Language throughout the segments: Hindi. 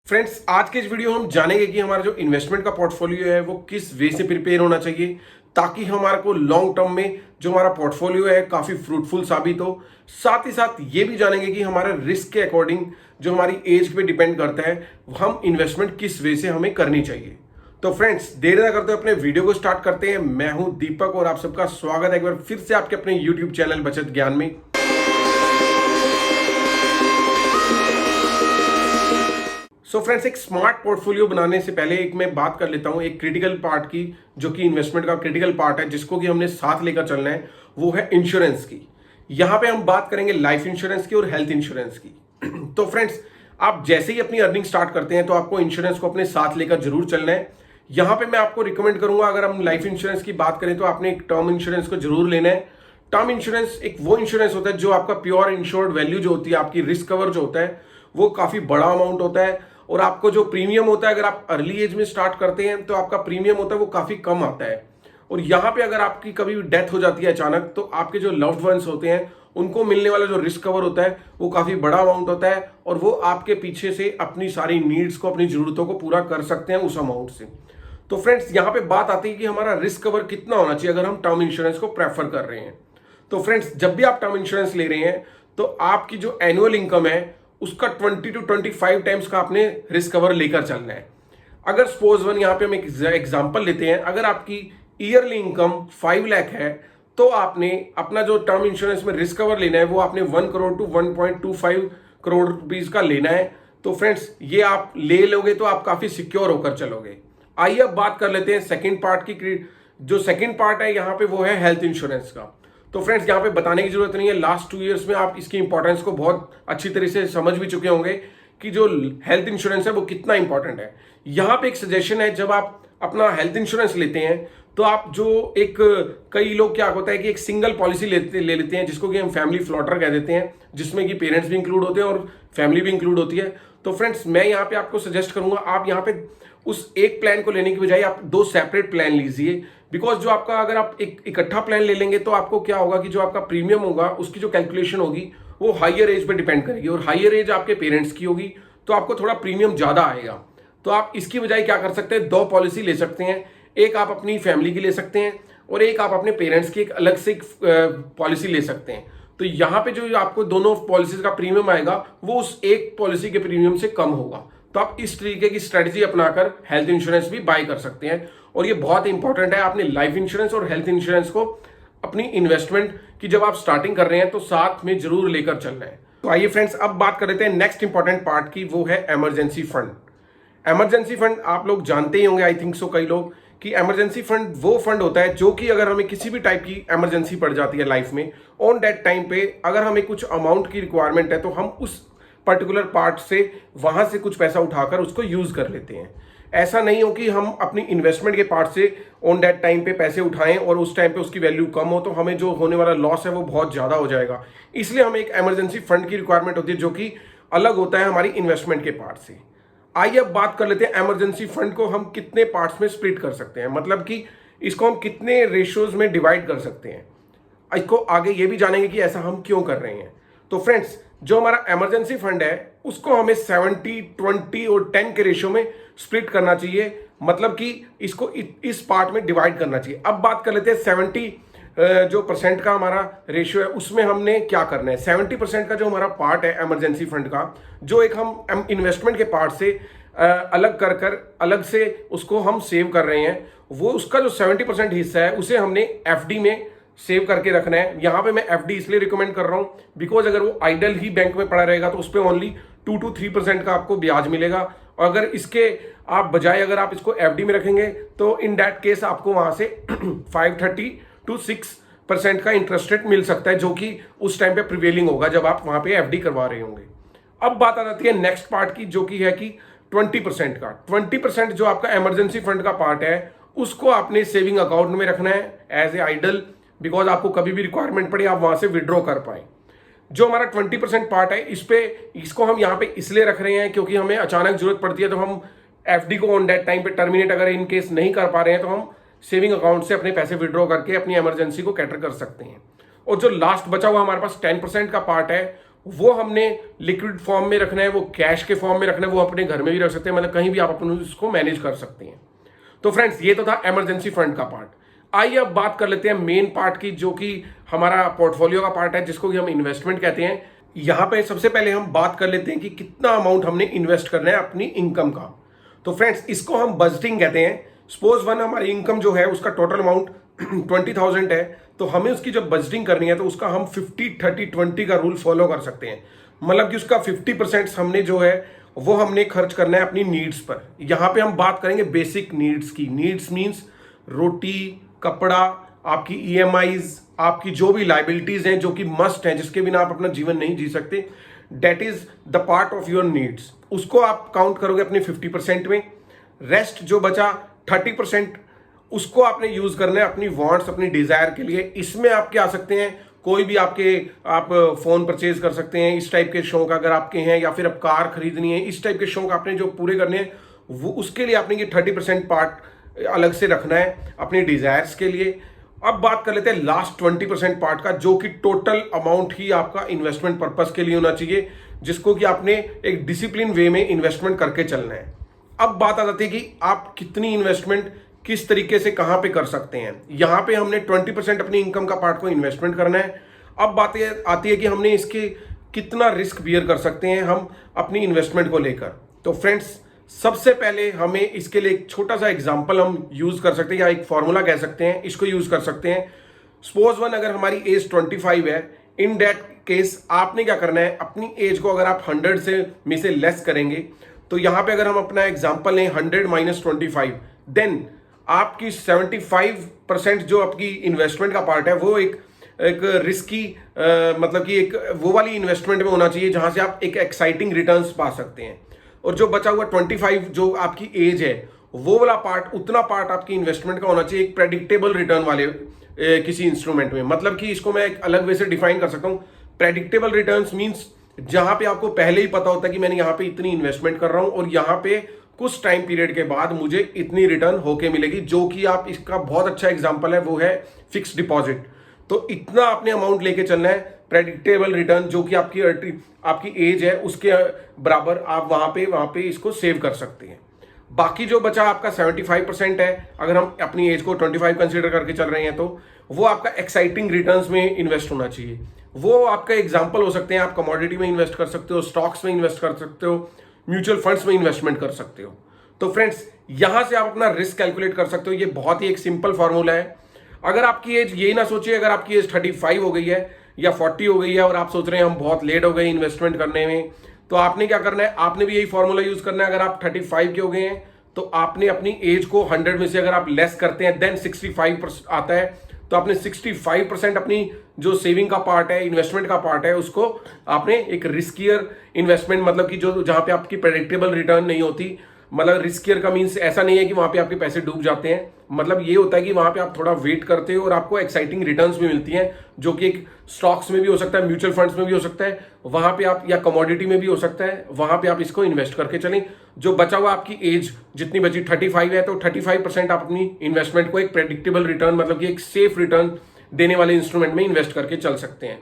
फ्रेंड्स, आज के इस वीडियो में हम जानेंगे कि हमारा जो इन्वेस्टमेंट का पोर्टफोलियो है वो किस वे से प्रिपेयर होना चाहिए ताकि हमारे को लॉन्ग टर्म में जो हमारा पोर्टफोलियो है काफ़ी फ्रूटफुल साबित हो। साथ ही साथ ये भी जानेंगे कि हमारे रिस्क के अकॉर्डिंग जो हमारी एज पे डिपेंड करता है हम इन्वेस्टमेंट किस वे से हमें करनी चाहिए। तो फ्रेंड्स, देर ना करते अपने वीडियो को स्टार्ट करते हैं। मैं हूं दीपक और आप सबका स्वागत है एक बार फिर से आपके अपने यूट्यूब चैनल बचत ज्ञान में। सो फ्रेंड्स, एक स्मार्ट पोर्टफोलियो बनाने से पहले एक मैं बात कर लेता हूं एक क्रिटिकल पार्ट की, जो कि इन्वेस्टमेंट का क्रिटिकल पार्ट है जिसको कि हमने साथ लेकर चलना है, वो है इंश्योरेंस की। यहां पे हम बात करेंगे लाइफ इंश्योरेंस की और हेल्थ इंश्योरेंस की। तो फ्रेंड्स, आप जैसे ही अपनी अर्निंग स्टार्ट करते हैं तो आपको इंश्योरेंस को अपने साथ लेकर जरूर चलना है। यहां पे मैं आपको रिकमेंड करूंगा, अगर हम लाइफ इंश्योरेंस की बात करें तो आपने एक टर्म इंश्योरेंस को जरूर लेना है। टर्म इंश्योरेंस एक वो इंश्योरेंस होता है जो आपका प्योर इंश्योर्ड वैल्यू जो होती है, आपकी रिस्क कवर जो होता है वो काफी बड़ा अमाउंट होता है और आपको जो प्रीमियम होता है, अगर आप अर्ली एज में स्टार्ट करते हैं तो आपका प्रीमियम होता है वो काफी कम आता है। और यहाँ पे अगर आपकी कभी डेथ हो जाती है अचानक, तो आपके जो लव्ड वंस होते हैं उनको मिलने वाला जो रिस्क कवर होता है वो काफी बड़ा अमाउंट होता है और वो आपके पीछे से अपनी सारी नीड्स को, अपनी जरूरतों को पूरा कर सकते हैं उस अमाउंट से। तो फ्रेंड्स, यहाँ पे बात आती है कि हमारा रिस्क कवर कितना होना चाहिए अगर हम टर्म इंश्योरेंस को प्रेफर कर रहे हैं। तो फ्रेंड्स, जब भी आप टर्म इंश्योरेंस ले रहे हैं तो आपकी जो एनुअल इनकम है उसका 20 to 25 टाइम्स का आपने रिस्क कवर लेकर चलना है। अगर सपोज वन यहाँ पे हम एक एग्जांपल लेते हैं, अगर आपकी ईयरली इनकम 5 लाख है तो आपने अपना जो टर्म इंश्योरेंस में रिस्क कवर लेना है वो आपने 1 करोड़ टू 1.25 करोड़ रुपीज का लेना है। तो फ्रेंड्स, ये आप ले लोगे तो आप काफी सिक्योर होकर चलोगे। आइए अब बात कर लेते हैं सेकेंड पार्ट की। जो सेकेंड पार्ट है यहाँ पे वो है हेल्थ इंश्योरेंस का। तो फ्रेंड्स, यहाँ पे बताने की जरूरत नहीं है, लास्ट 2 इयर्स में आप इसकी इंपॉर्टेंस को बहुत अच्छी तरह से समझ भी चुके होंगे कि जो हेल्थ इंश्योरेंस है वो कितना इंपॉर्टेंट है। यहाँ पे एक सजेशन है, जब आप अपना हेल्थ इंश्योरेंस लेते हैं तो आप जो एक, कई लोग क्या होता है कि एक सिंगल पॉलिसी ले लेते हैं जिसको कि हम फैमिली फ्लॉटर कह देते हैं, जिसमें कि पेरेंट्स भी इंक्लूड होते हैं और फैमिली भी इंक्लूड होती है। तो फ्रेंड्स, मैं यहाँ पे आपको सजेस्ट करूंगा आप यहाँ पे उस एक प्लान को लेने की बजाय आप 2 सेपरेट प्लान लीजिए। बिकॉज जो आपका, अगर आप एक इकट्ठा प्लान ले लेंगे तो आपको क्या होगा कि जो आपका प्रीमियम होगा उसकी जो कैलकुलेशन होगी वो हाईयर एज पे डिपेंड करेगी और हाईयर एज आपके पेरेंट्स की होगी तो आपको थोड़ा प्रीमियम ज्यादा आएगा। तो आप इसकी बजाय क्या कर सकते हैं, 2 पॉलिसी ले सकते हैं। एक आप अपनी फैमिली की ले सकते हैं और एक आप अपने पेरेंट्स की एक अलग से पॉलिसी ले सकते हैं। तो यहाँ पे जो आपको दोनों पॉलिसीज का प्रीमियम आएगा वो उस एक पॉलिसी के प्रीमियम से कम होगा। तो आप इस तरीके की स्ट्रेटजी अपनाकर हेल्थ इंश्योरेंस भी बाय कर सकते हैं और ये बहुत इंपॉर्टेंट है। आपने लाइफ इंश्योरेंस और हेल्थ इंश्योरेंस को अपनी इन्वेस्टमेंट की जब आप स्टार्टिंग कर रहे हैं तो साथ में जरूर लेकर चलना है। तो आइए फ्रेंड्स, अब बात कर लेते हैं नेक्स्ट इंपॉर्टेंट पार्ट की, वो है इमरजेंसी फंड। इमरजेंसी फंड आप लोग जानते ही होंगे, आई थिंक सो, कई लोग, कि इमरजेंसी फंड वो फंड होता है जो कि अगर हमें किसी भी टाइप की इमरजेंसी पड़ जाती है लाइफ में, ऑन दैट टाइम पे अगर हमें कुछ अमाउंट की रिक्वायरमेंट है तो हम उस पर्टिकुलर पार्ट से वहां से कुछ पैसा उठाकर उसको यूज कर लेते हैं। ऐसा नहीं हो कि हम अपनी इन्वेस्टमेंट के पार्ट से ऑन दैट टाइम पे पैसे उठाएं और उस टाइम पे उसकी वैल्यू कम हो तो हमें जो होने वाला लॉस है वो बहुत ज्यादा हो जाएगा। इसलिए हमें एक इमरजेंसी फंड की रिक्वायरमेंट होती है जो कि अलग होता है हमारी इन्वेस्टमेंट के पार्ट से। आइए अब बात कर लेते हैं इमरजेंसी फंड को हम कितने पार्ट्स में स्प्लिट कर सकते हैं, मतलब कि इसको हम कितने रेशियोज में डिवाइड कर सकते हैं। इसको आगे ये भी जानेंगे कि ऐसा हम क्यों कर रहे हैं। तो फ्रेंड्स, जो हमारा इमरजेंसी फंड है उसको हमें 70, 20 और 10 के रेशियो में स्प्लिट करना चाहिए, मतलब कि इसको इस पार्ट में डिवाइड करना चाहिए। अब बात कर लेते हैं 70 जो परसेंट का हमारा रेशियो है उसमें हमने क्या करना है। 70% का जो हमारा पार्ट है इमरजेंसी फंड का, जो एक हम इन्वेस्टमेंट के पार्ट से अलग कर अलग से उसको हम सेव कर रहे हैं, वो उसका जो 70% हिस्सा है उसे हमने एफडी में सेव करके रखना है। यहाँ पे मैं एफडी इसलिए रिकमेंड कर रहा हूँ बिकॉज अगर वो आइडल ही बैंक में पड़ा रहेगा तो उस पर ओनली 2 to 3% का आपको ब्याज मिलेगा, और अगर इसके आप बजाय अगर आप इसको एफडी में रखेंगे तो इन दैट केस आपको वहां से 530 to 6% का इंटरेस्ट रेट मिल सकता है, जो कि उस टाइम पे प्रिवेलिंग होगा जब आप वहां पे एफडी करवा रहे होंगे। अब बात आ जाती है नेक्स्ट पार्ट की, जो कि है कि 20% का। 20% जो आपका इमरजेंसी फंड का पार्ट है उसको आपने सेविंग अकाउंट में रखना है एज ए आइडल, बिकॉज आपको कभी भी रिक्वायरमेंट पड़े आप वहां से विड्रॉ कर पाए। जो हमारा 20% पार्ट है इसको हम यहाँ पे इसलिए रख रहे हैं क्योंकि हमें अचानक जरूरत पड़ती है तो हम एफडी को ऑन दैट टाइम पे टर्मिनेट अगर इन केस नहीं कर पा रहे हैं तो हम सेविंग अकाउंट से अपने पैसे विड्रॉ करके अपनी इमरजेंसी को कैटर कर सकते हैं। और जो लास्ट बचा हुआ हमारे पास 10% का पार्ट है वो हमने लिक्विड फॉर्म में रखना है, वो कैश के फॉर्म में रखना है, वो अपने घर में भी रख सकते हैं, मतलब कहीं भी आप अपने उसको मैनेज कर सकते हैं। तो फ्रेंड्स ये तो था इमरजेंसी फंड का पार्ट। आइए अब बात कर लेते हैं मेन पार्ट की, जो कि हमारा पोर्टफोलियो का पार्ट है, जिसको कि हम इन्वेस्टमेंट कहते हैं। यहां पे सबसे पहले हम बात कर लेते हैं कि कितना अमाउंट हमने इन्वेस्ट करना है अपनी इनकम का। तो फ्रेंड्स इसको हम बजटिंग कहते हैं। सपोज वन हमारी इनकम जो है उसका टोटल अमाउंट 20,000 है, तो हमें उसकी जब बजटिंग करनी है तो उसका हम 50-30-20 का रूल फॉलो कर सकते हैं। मतलब कि उसका 50% हमने जो है वो हमने खर्च करना है अपनी नीड्स पर। यहां पे हम बात करेंगे बेसिक नीड्स की। नीड्स मींस रोटी, कपड़ा, आपकी ईएमआईज, आपकी जो भी लाइबिलिटीज हैं जो कि मस्ट हैं, जिसके बिना आप अपना जीवन नहीं जी सकते, that is the part of your needs. उसको आप काउंट करोगे अपने 50% में। रेस्ट जो बचा 30%, उसको आपने यूज करना है अपनी वांट्स, अपनी डिजायर के लिए। इसमें आप क्या आ सकते हैं, कोई भी आप फोन परचेज कर सकते हैं, इस टाइप के शौक अगर आपके हैं, या फिर अब कार खरीदनी है, इस टाइप के शौक आपने जो पूरे करने हैं, वो उसके लिए आपने ये 30% पार्ट अलग से रखना है अपनी डिजायर्स के लिए। अब बात कर लेते हैं लास्ट 20% पार्ट का, जो कि टोटल अमाउंट ही आपका इन्वेस्टमेंट पर्पस के लिए होना चाहिए, जिसको कि आपने एक डिसिप्लिन वे में इन्वेस्टमेंट करके चलना है। अब बात आ जाती है कि आप कितनी इन्वेस्टमेंट किस तरीके से कहां पे कर सकते हैं। यहां पे हमने 20% अपनी इनकम का पार्ट को इन्वेस्टमेंट करना है। अब बात आती है कि हमने इसके कितना रिस्क बियर कर सकते हैं हम अपनी इन्वेस्टमेंट को लेकर। तो फ्रेंड्स सबसे पहले हमें इसके लिए एक छोटा सा एग्जांपल हम यूज कर सकते हैं, या एक फॉर्मूला कह सकते हैं, इसको यूज कर सकते हैं। सपोज वन अगर हमारी एज 25 है, इन दैट केस आपने क्या करना है, अपनी एज को अगर आप 100 से लेस करेंगे, तो यहां पे अगर हम अपना एग्जांपल लें 100 - 25, देन आपकी 75% जो आपकी इन्वेस्टमेंट का पार्ट है वो एक रिस्की मतलब कि एक वो वाली इन्वेस्टमेंट में होना चाहिए जहां से आप एक एक्साइटिंग रिटर्न्स पा सकते हैं। और जो बचा हुआ 25 जो आपकी एज है, वो वाला पार्ट, उतना पार्ट आपकी इन्वेस्टमेंट का होना चाहिए एक प्रेडिक्टेबल रिटर्न वाले किसी इंस्ट्रूमेंट में। मतलब कि इसको मैं एक अलग वे से डिफाइन कर सकता हूं। प्रेडिक्टेबल रिटर्न्स मींस जहां पे आपको पहले ही पता होता है कि मैंने यहां पे इतनी इन्वेस्टमेंट कर रहा हूं और यहां पे कुछ टाइम पीरियड के बाद मुझे इतनी रिटर्न होके मिलेगी। जो कि आप इसका बहुत अच्छा एग्जांपल है वो है फिक्स डिपॉजिट। तो इतना आपने अमाउंट लेके चलना है, प्रेडिक्टेबल रिटर्न, जो कि आपकी एज है उसके बराबर आप वहां पे इसको सेव कर सकते हैं। बाकी जो बचा आपका 75% है, अगर हम अपनी एज को 25 कंसीडर करके चल रहे हैं, तो वो आपका एक्साइटिंग रिटर्न्स में इन्वेस्ट होना चाहिए। वो आपका एग्जाम्पल हो सकते हैं, आप कमोडिटी में इन्वेस्ट कर सकते हो, स्टॉक्स में इन्वेस्ट कर सकते हो, म्यूचुअल फंड्स में इन्वेस्टमेंट कर सकते हो। तो फ्रेंड्स यहां से आप अपना रिस्क कैलकुलेट कर सकते हो। ये बहुत ही एक सिंपल फॉर्मूला है। अगर आपकी एज, यही ना सोचिए अगर आपकी एज 35 हो गई है या 40 हो गई है और आप सोच रहे हैं हम बहुत लेट हो गए इन्वेस्टमेंट करने में, तो आपने क्या करना है, आपने भी यही फॉर्मूला यूज करना है। अगर आप 35 के हो गए हैं तो आपने अपनी एज को 100 में से अगर आप लेस करते हैं, देन 65 आता है, तो आपने 65% अपनी जो सेविंग का पार्ट है, इन्वेस्टमेंट का पार्ट है, उसको आपने एक रिस्कियर इन्वेस्टमेंट, मतलब कि जो जहां पे आपकी प्रेडिक्टेबल रिटर्न नहीं होती, मतलब रिस्कियर का मीन्स ऐसा नहीं है कि वहां पे आपके पैसे डूब जाते हैं, मतलब ये होता है कि वहां पे आप थोड़ा वेट करते हो और आपको एक्साइटिंग रिटर्न्स भी मिलती हैं, जो कि एक स्टॉक्स में भी हो सकता है, म्यूचुअल फंड्स में भी हो सकता है, वहां पे आप, या कमोडिटी में भी हो सकता है, वहां पे आप इसको इन्वेस्ट करके चलें। जो बचा हुआ आपकी एज जितनी बची 35 है, तो 35% आप अपनी इन्वेस्टमेंट को एक प्रेडिक्टेबल रिटर्न, मतलब कि एक सेफ रिटर्न देने वाले इंस्ट्रूमेंट में इन्वेस्ट करके चल सकते हैं।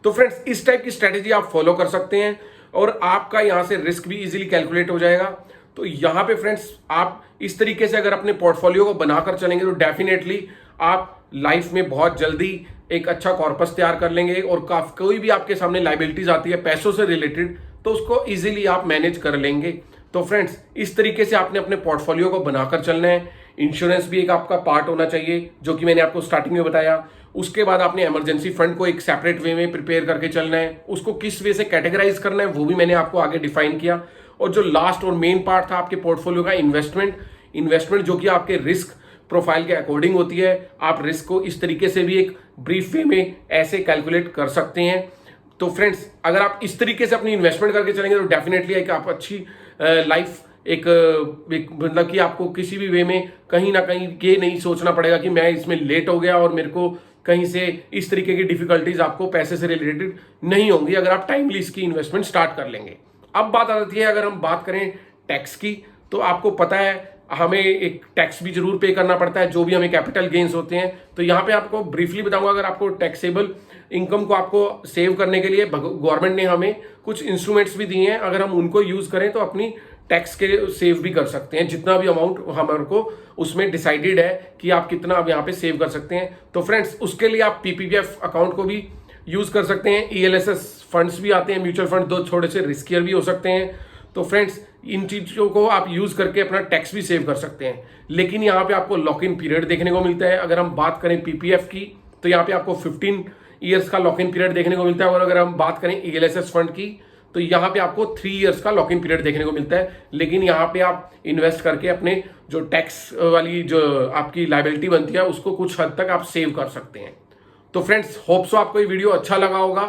तो फ्रेंड्स इस टाइप की स्ट्रेटेजी आप फॉलो कर सकते हैं और आपका यहां से रिस्क भी इजीली कैलकुलेट हो जाएगा। तो यहां पे फ्रेंड्स आप इस तरीके से अगर अपने पोर्टफोलियो को बनाकर चलेंगे तो डेफिनेटली आप लाइफ में बहुत जल्दी एक अच्छा कॉर्पस तैयार कर लेंगे, और कोई भी आपके सामने लाइबिलिटीज आती है पैसों से रिलेटेड, तो उसको इजीली आप मैनेज कर लेंगे। तो फ्रेंड्स इस तरीके से आपने अपने पोर्टफोलियो को बनाकर चलना है। इंश्योरेंस भी एक आपका पार्ट होना चाहिए, जो कि मैंने आपको स्टार्टिंग में बताया। उसके बाद आपने इमरजेंसी फंड को एक सेपरेट वे में प्रिपेयर करके चलना है। उसको किस वे से कैटेगराइज करना है वो भी मैंने आपको आगे डिफाइन किया। और जो लास्ट और मेन पार्ट था आपके पोर्टफोलियो का, इन्वेस्टमेंट जो कि आपके रिस्क प्रोफाइल के अकॉर्डिंग होती है। आप रिस्क को इस तरीके से भी एक ब्रीफ वे में ऐसे कैलकुलेट कर सकते हैं। तो फ्रेंड्स अगर आप इस तरीके से अपनी इन्वेस्टमेंट करके चलेंगे तो डेफिनेटली एक आप अच्छी लाइफ एक मतलब कि आपको किसी भी वे में कहीं ना कहीं ये नहीं सोचना पड़ेगा कि मैं इसमें लेट हो गया और मेरे को कहीं से इस तरीके की डिफिकल्टीज आपको पैसे से रिलेटेड नहीं होंगी, अगर आप टाइमली इसकी इन्वेस्टमेंट स्टार्ट कर लेंगे। अब बात आ जाती है, अगर हम बात करें टैक्स की, तो आपको पता है हमें एक टैक्स भी जरूर पे करना पड़ता है जो भी हमें कैपिटल गेन्स होते हैं। तो यहाँ पे आपको ब्रीफली बताऊंगा, अगर आपको टैक्सेबल इनकम को आपको सेव करने के लिए गवर्नमेंट ने हमें कुछ इंस्ट्रूमेंट्स भी दिए हैं, अगर हम उनको यूज करें तो अपनी टैक्स के सेव भी कर सकते हैं। जितना भी अमाउंट हमारे को उसमें डिसाइडेड है कि आप कितना अब यहाँ पे सेव कर सकते हैं। तो फ्रेंड्स उसके लिए आप पीपीएफ अकाउंट को भी यूज कर सकते हैं। ईएलएसएस फंड्स भी आते हैं, म्यूचुअल फंड, दो थोड़े से रिस्कियर भी हो सकते हैं। तो फ्रेंड्स इन चीजों को आप यूज करके अपना टैक्स भी सेव कर सकते हैं। लेकिन यहाँ पे आपको लॉक इन पीरियड देखने को मिलता है। अगर हम बात करें पीपीएफ की तो यहाँ पे आपको 15 ईयर्स का लॉक इन पीरियड देखने को मिलता है, और अगर हम बात करें ईएलएसएस फंड की तो यहाँ पे आपको 3 ईयर्स का लॉक इन पीरियड देखने को मिलता है। लेकिन यहाँ पे आप इन्वेस्ट करके अपने जो टैक्स वाली जो आपकी लायबिलिटी बनती है उसको कुछ हद तक आप सेव कर सकते हैं। तो फ्रेंड्स होप सो आपको ये वीडियो अच्छा लगा होगा।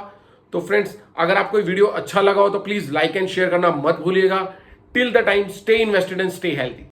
तो फ्रेंड्स अगर आपको ये वीडियो अच्छा लगा हो तो प्लीज लाइक एंड शेयर करना मत भूलिएगा। Till the time stay invested and stay healthy.